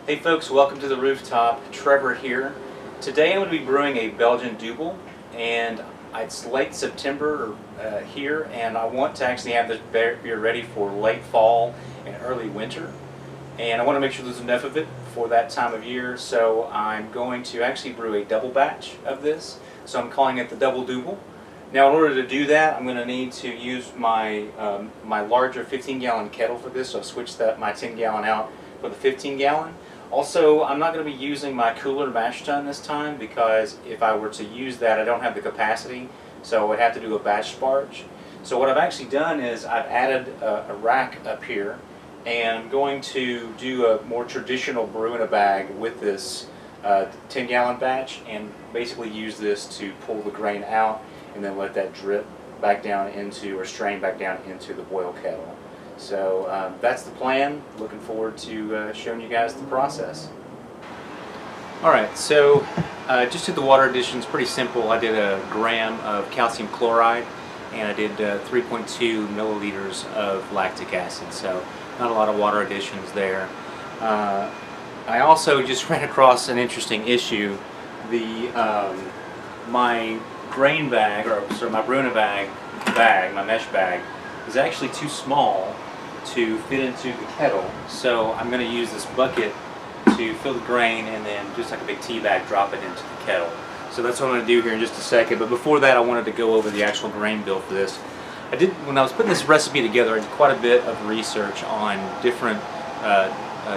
Hey folks, welcome to the rooftop. Trevor here. Today I'm going to be brewing a Belgian Dubbel, and it's late September here, and I want to actually have this beer ready for late fall and early winter. And I want to make sure there's enough of it for that time of year, so I'm going to actually brew a double batch of this. So I'm calling it the Double Dubbel. Now in order to do that, I'm going to need to use my my larger 15-gallon kettle for this, so I've switched my 10-gallon out for the 15-gallon. Also, I'm not going to be using my cooler mash tun this time because if I were to use that, I don't have the capacity, so I would have to do a batch sparge. So what I've actually done is I've added a rack up here, and I'm going to do a more traditional brew in a bag with this 10-gallon batch, and basically use this to pull the grain out and then let that drip back down into, or strain back down into the boil kettle. So that's the plan. Looking forward to showing you guys the process. Alright, so just did the water additions, pretty simple. I did a gram of calcium chloride and I did 3.2 milliliters of lactic acid, so not a lot of water additions there. I also just ran across an interesting issue. My grain bag, or sorry, my brewing bag, my mesh bag, is actually too small to fit into the kettle, so I'm going to use this bucket to fill the grain and then just like a big tea bag drop it into the kettle. So that's what I'm going to do here in just a second, but before that I wanted to go over the actual grain bill for this. When I was putting this recipe together, I did quite a bit of research on different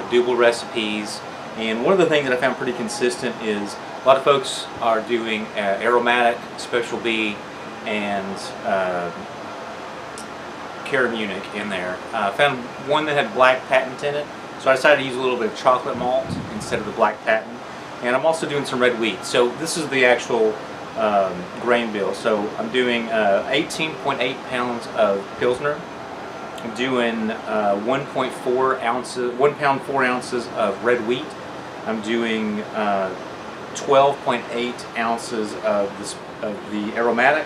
Dubbel recipes, and one of the things that I found pretty consistent is a lot of folks are doing aromatic, special B, and Munich in there. I found one that had black patent in it, so I decided to use a little bit of chocolate malt instead of the black patent. And I'm also doing some red wheat. So this is the actual grain bill. So I'm doing 18.8 pounds of Pilsner. I'm doing 1.4 ounces, 1 pound 4 ounces of red wheat. I'm doing 12.8 ounces of the aromatic.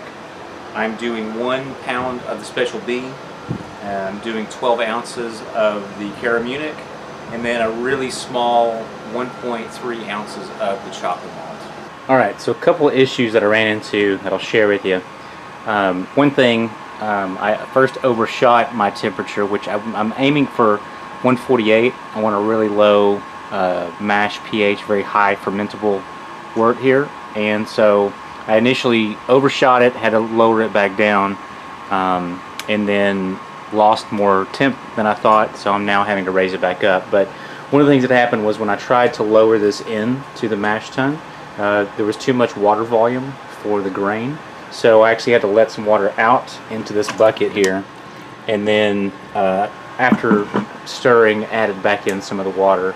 I'm doing 1 pound of the special B. I'm doing 12 ounces of the Munich, and then a really small 1.3 ounces of the chocolate malt. Alright, so a couple of issues that I ran into that I'll share with you. One thing, I first overshot my temperature, which I'm aiming for 148. I want a really low mash pH, very high fermentable wort here, and so I initially overshot it, had to lower it back down, and then lost more temp than I thought, so I'm now having to raise it back up. But one of the things that happened was when I tried to lower this in to the mash tun, there was too much water volume for the grain, so I actually had to let some water out into this bucket here, and then after stirring, added back in some of the water.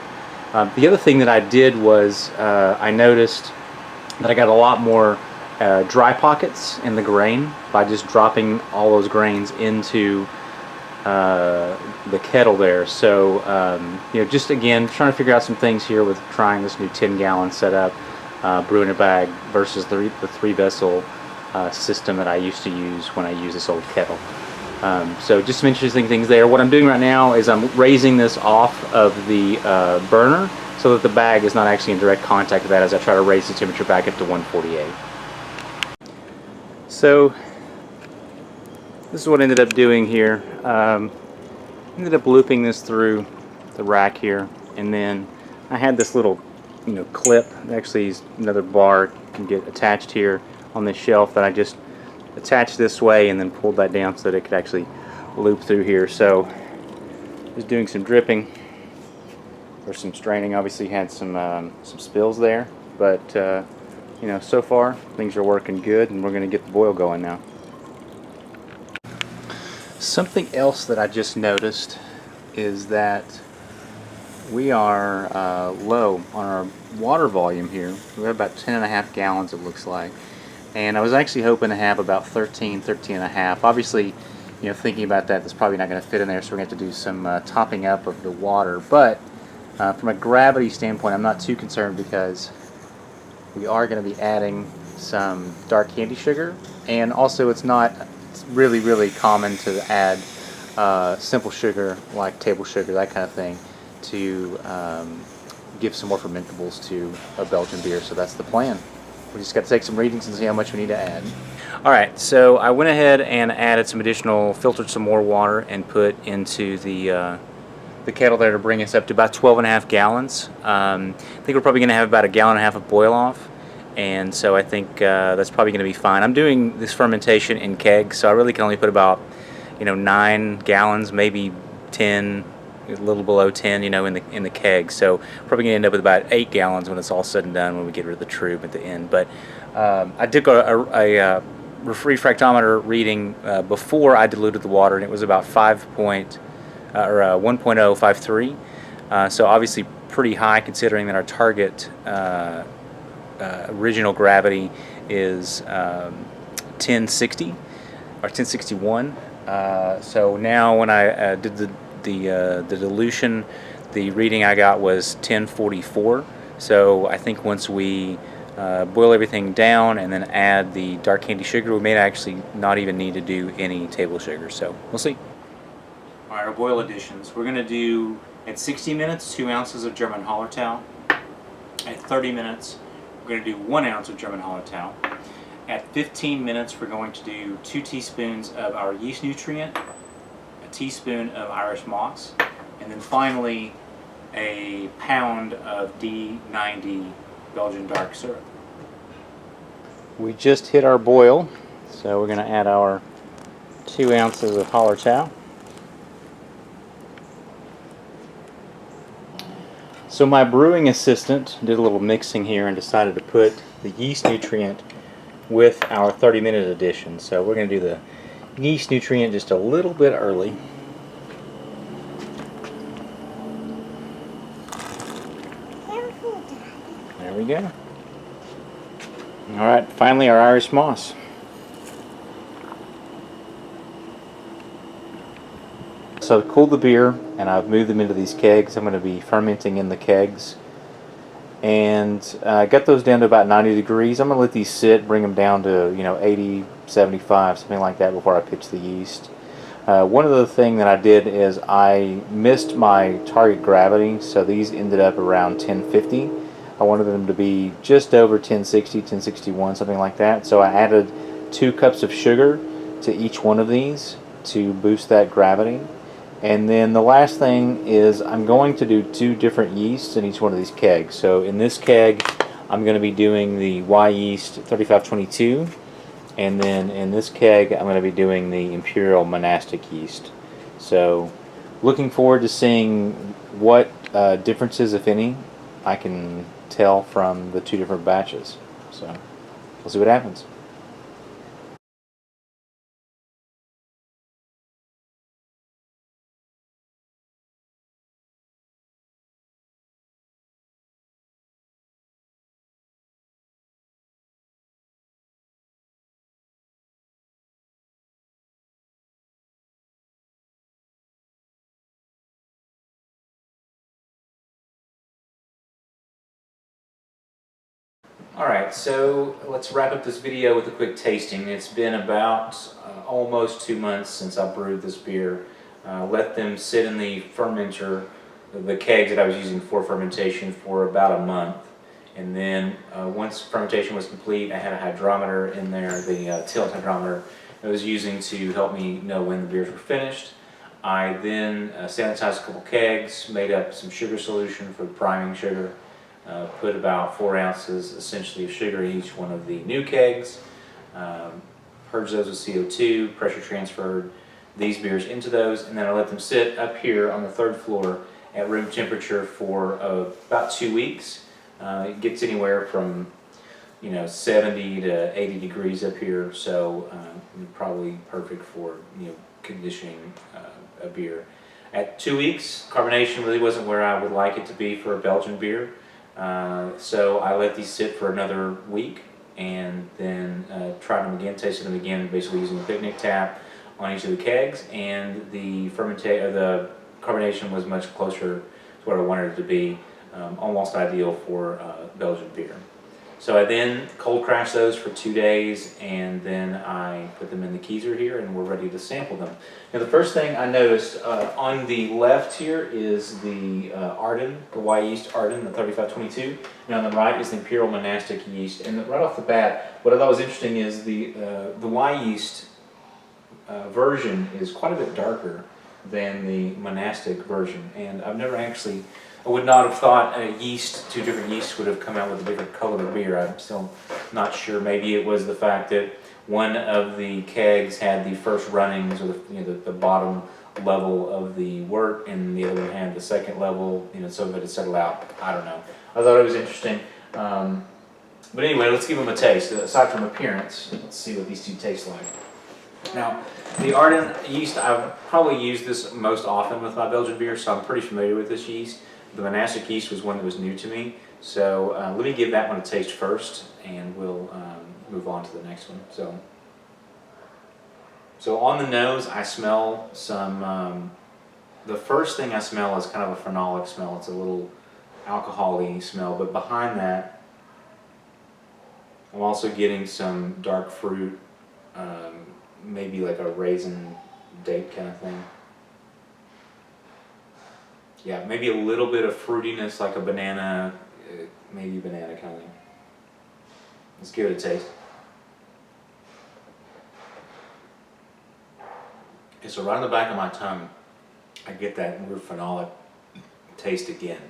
The other thing that I did was I noticed that I got a lot more dry pockets in the grain by just dropping all those grains into the kettle there. So you know, just again trying to figure out some things here with trying this new 10-gallon setup, brewing a bag versus the 3-vessel system that I used to use when I used this old kettle. So just some interesting things there. What I'm doing right now is I'm raising this off of the burner so that the bag is not actually in direct contact with that as I try to raise the temperature back up to 148. So this is what I ended up doing here. Ended up looping this through the rack here, and then I had this little, clip. Actually, another bar can get attached here on this shelf that I just attached this way, and then pulled that down so that it could actually loop through here. So just doing some dripping or some straining. Obviously had some spills there, but so far things are working good, and we're going to get the boil going now. Something else that I just noticed is that we are low on our water volume here. We have about 10.5 gallons, it looks like, and I was actually hoping to have about 13.5. Obviously, thinking about that, that's probably not going to fit in there, so we're going to have to do some topping up of the water. But from a gravity standpoint, I'm not too concerned because we are going to be adding some dark candy sugar, and also it's really common to add simple sugar like table sugar, that kind of thing, to give some more fermentables to a Belgian beer. So that's the plan. We just got to take some readings and see how much we need to add. All right, so I went ahead and added some additional, filtered some more water and put into the kettle there to bring us up to about 12.5 gallons. I think we're probably going to have about 1.5 gallons of boil off, and so I think that's probably going to be fine. I'm doing this fermentation in kegs, so I really can only put about 9 gallons, maybe 10, a little below 10, in the keg. So probably going to end up with about 8 gallons when it's all said and done, when we get rid of the trub at the end. But I did a refractometer reading before I diluted the water, and it was about 1.053. So obviously pretty high, considering that our target original gravity is 1060 or 1061. So now when I did the dilution, the reading I got was 1044. So I think once we boil everything down and then add the dark candy sugar, we may actually not even need to do any table sugar. So we'll see. All right, our boil additions. We're going to do, at 60 minutes, 2 ounces of German Hallertau. At 30 minutes, we're going to do 1 ounce of German Hallertau. At 15 minutes, we're going to do 2 teaspoons of our Yeast Nutrient, a teaspoon of Irish moss, and then finally a pound of D90 Belgian dark syrup. We just hit our boil, so we're going to add our 2 ounces of Hallertau. So my brewing assistant did a little mixing here and decided to put the Yeast Nutrient with our 30-minute addition. So we're going to do the Yeast Nutrient just a little bit early. There we go. Alright, finally our Irish moss. So I've cooled the beer and I've moved them into these kegs. I'm going to be fermenting in the kegs. And I got those down to about 90 degrees. I'm going to let these sit, bring them down to 80, 75, something like that before I pitch the yeast. One of the things that I did is I missed my target gravity, so these ended up around 1050. I wanted them to be just over 1060, 1061, something like that. So I added 2 cups of sugar to each one of these to boost that gravity. And then the last thing is I'm going to do 2 different yeasts in each one of these kegs. So in this keg, I'm going to be doing the Y yeast 3522, and then in this keg, I'm going to be doing the Imperial Monastic yeast. So looking forward to seeing what differences, if any, I can tell from the 2 different batches. So we'll see what happens. Alright, so let's wrap up this video with a quick tasting. It's been about almost 2 months since I brewed this beer. Let them sit in the fermenter, the kegs that I was using for fermentation, for about a month. And then once fermentation was complete, I had a hydrometer in there, the tilt hydrometer I was using to help me know when the beers were finished. I then sanitized a couple kegs, made up some sugar solution for priming sugar. Put about 4 ounces essentially of sugar in each one of the new kegs, purged those with CO2, pressure transferred these beers into those, and then I let them sit up here on the 3rd floor at room temperature for about 2 weeks. It gets anywhere from 70 to 80 degrees up here, so probably perfect for conditioning a beer. At 2 weeks, carbonation really wasn't where I would like it to be for a Belgian beer. So I let these sit for another week and then tried them again, tasted them again, basically using a picnic tap on each of the kegs, and the carbonation was much closer to what I wanted it to be, almost ideal for Belgian beer. So I then cold crash those for 2 days, and then I put them in the keezer here, and we're ready to sample them. Now the first thing I noticed on the left here is the Arden, the Y yeast Arden, the 3522. Now on the right is the Imperial Monastic yeast. And right off the bat, what I thought was interesting is the Y yeast version is quite a bit darker than the monastic version, and I've never actually, I would not have thought two different yeasts would have come out with a different color of beer. I'm still not sure. Maybe it was the fact that one of the kegs had the first runnings, or the bottom level of the wort, and the other one had the second level, so that it settled out. I don't know. I thought it was interesting. But anyway, let's give them a taste. Aside from appearance, let's see what these two taste like. Now, the Arden yeast, I've probably used this most often with my Belgian beer, so I'm pretty familiar with this yeast. The monastic yeast was one that was new to me, so let me give that one a taste first, and we'll move on to the next one. So on the nose, I smell some, the first thing I smell is kind of a phenolic smell. It's a little alcohol-y smell, but behind that, I'm also getting some dark fruit, maybe like a raisin date kind of thing. Yeah, maybe a little bit of fruitiness, like a banana, maybe banana kind of thing. Let's give it a taste. Okay, so right on the back of my tongue, I get that weird phenolic taste again.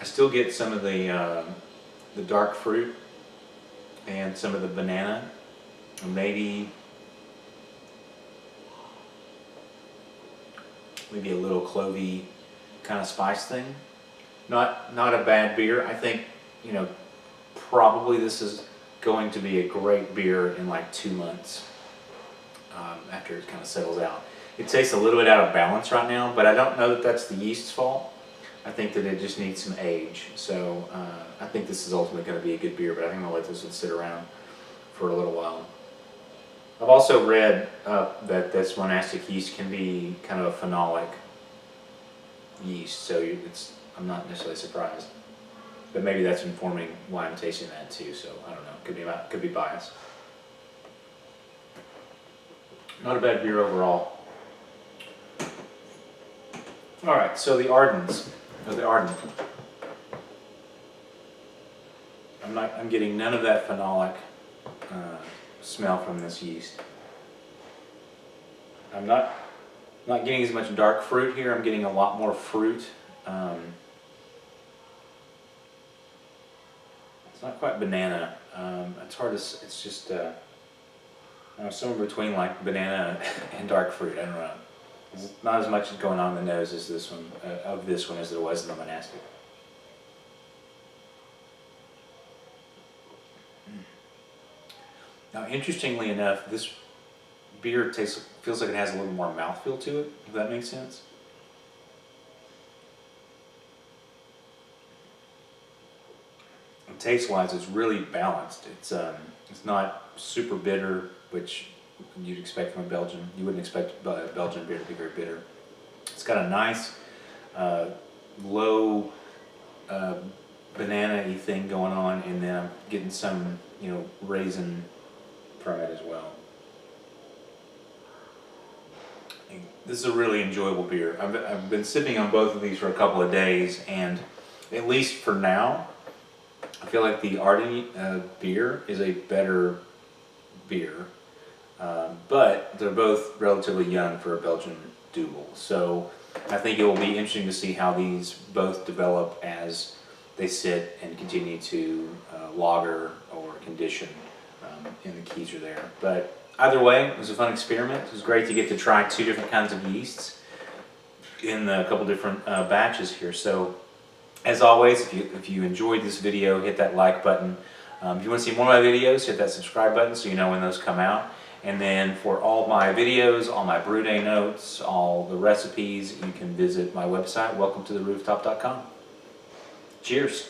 I still get some of the dark fruit and some of the banana, and maybe a little clovey kind of spice thing. Not a bad beer. I think, probably this is going to be a great beer in like 2 months after it kind of settles out. It tastes a little bit out of balance right now, but I don't know that that's the yeast's fault. I think that it just needs some age. So I think this is ultimately going to be a good beer, but I think I'm going to let this one sit around for a little while. I've also read that this monastic yeast can be kind of a phenolic yeast, so I'm not necessarily surprised. But maybe that's informing why I'm tasting that too, so I don't know. Could be bias. Not a bad beer overall. Alright, so the Ardens. I'm getting none of that phenolic smell from this yeast. I'm not getting as much dark fruit here. I'm getting a lot more fruit. It's not quite banana. It's hard to. It's just somewhere between like banana and dark fruit. I don't know. There's not as much going on in the nose as this one as there was in the monastic. Now, interestingly enough, this beer feels like it has a little more mouthfeel to it, if that makes sense. And taste-wise, it's really balanced. It's not super bitter, which you'd expect from a Belgian. You wouldn't expect a Belgian beer to be very bitter. It's got a nice low banana-y thing going on, and then I'm getting some raisin from it as well. And this is a really enjoyable beer. I've been sipping on both of these for a couple of days, and at least for now, I feel like the Arden beer is a better beer. But they're both relatively young for a Belgian Dubbel, so I think it will be interesting to see how these both develop as they sit and continue to lager or condition in the keezer there. But either way, it was a fun experiment. It was great to get to try 2 different kinds of yeasts in a couple different batches here. So as always, if you enjoyed this video, hit that like button. If you want to see more of my videos, hit that subscribe button so you know when those come out. And then for all my videos, all my brew day notes, all the recipes, you can visit my website, welcometotherooftop.com. Cheers.